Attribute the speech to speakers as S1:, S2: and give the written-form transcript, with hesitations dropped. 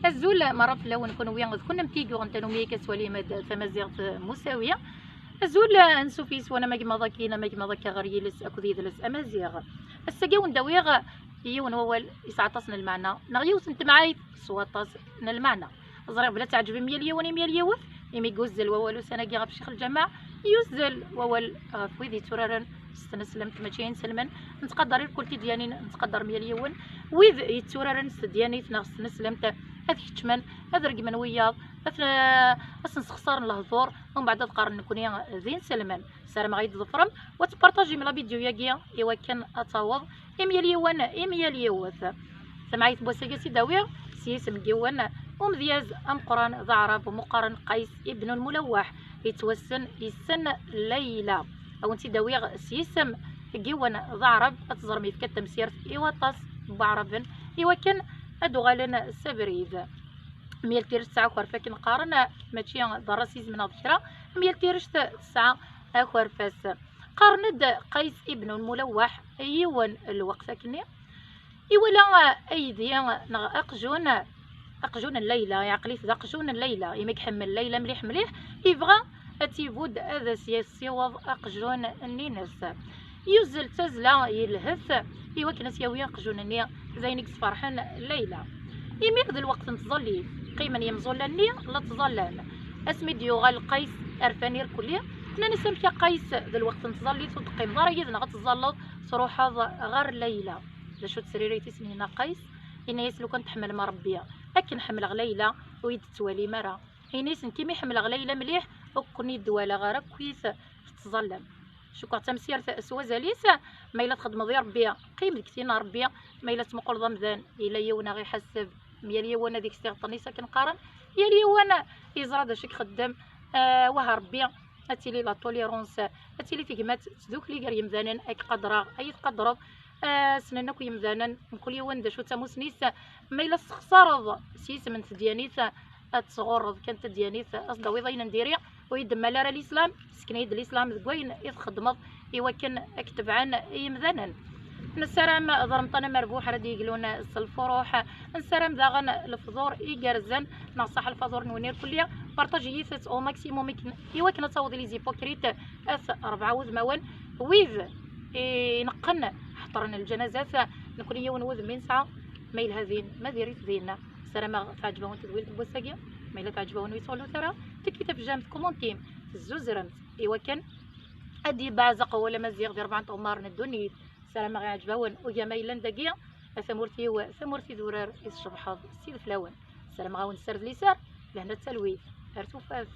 S1: الزول مرة في اللون كونوا كنا متيجو غنتنو مية كسوالي ماد تمازيغ مساوية الزول نسوفيس وانا ماكي مضاكينا ماكي مضاكا غير يلس اكو يدلس امازيغ الساقي ونداويغ يون وول يسعطسن المعنى نغيوس انت معاي سواطاس المعنى زريغ بلا تعجب ميال يوني ميال يوث يمي يوزل وولو سناقي غاب شيخ الجماعة يوزل وول فويدي تورارن استنسلمت ماشي نسلمن نتقدر الكل ديالي نتقدر ميال يون ويذ يتورارن سديانيت نغس نسلمت هذيك تشمن هذا رقم وياض اصلا نسخسر الهضور ومن بعد تقارن نكوني زين سلمان سلام غيد ظفرم وتبارطاجي من الفيديو ياكيا ايوا كان اتواض ايميال يوان ايميال يوث سمعيت بوساكاسي داوير سيس مكيوان ومذياز ام قران ذا عرب ومقارن قيس ابن الملوح يتوسن يسن ليلى او انت داوير سيسم كيوان ذا عرب اتزرمي في كتمسير ايوا طاس بعرب ايوا كان ادو غالنا سبريد ميال تيرش تسعة كورفا نقارن ماشي دراسيز من الذكرى ميال تيرش تسعة كورفاس قارند قيس ابن الملوح يوان الوقفة كني يولا ايدي اقجون الليلة يعقلي في اقجون الليلة يمك حمل الليلة مليح مليح يبغى تيفود هذا سيوض اقجون النينس يوزل تزلا يلهث ايوا كناس ياوي اقجون النية زينك فرحان الليلة يمير ذا الوقت نتظلي قيما يمزولاني لا تظلان اسمي ديوغال قيس ارفانير كلية انا نسمك قيس ذا الوقت نتظلي تقيم ضرا يدنا غتظلط صروح غير ليلى لا شو تسريريتي سمينا قيس إن يسلو كنت تحمل مربيه لكن حمل غليلة ويد توالي مرة إنيس كيما يحمل غليلة مليح وكوني دوالا غير كويس تتظلم شو تمسير سوازاليس ما إلا تخدم ضي ربيع قيم ديك تينا ربيع ما إلا تمقل ضمذان إلا يونا غي حسب ميال يوانا ديك ستيغطني ساكن قارن يال يوانا يزرا دا شك خدام وها ربيع اتيلي لا توليرونس اتيلي تيكمات تدوك لي غير يمذانن اي قدره اي تقدروا سننكو يمذانن كل يوان دا شو تاموسنيس ما إلا تخسرض سيس من تديانيس تصغرض كانت تديانيس اصلا ويضين نديري ويدم على الاسلام سكني يد الاسلام زكوين يخدمض ايوا كان اكتب عن يمذانن نسرام ضرمطنا مربوح ردي يقولون الفروح نسرام داغن الفضور يقرزن نصح الفضور نونير كليا بارطاجي يثت او ماكسيموم ايوا كنا تصاوض لي زيبوكريت اث 4 وزموان ويذ نقن حضرنا الجنازات نكون يوم وذ من ساعه ميل هذين ما ديريت زينا سلام تعجبون تدويل بوساقيا ما الا تعجبون ويصولوا ترى تكتب في جامد كومونتيم الزوزرمت ايوا كان ادي بازق ولا مزيغ ديال 4 عمار ندوني سلام غير عجبون وجمايلا دقيقه ثمورتي دورار الشبحاض سيد فلاون سلام غاون سرد ليسار لهنا التلويث ارتوفاف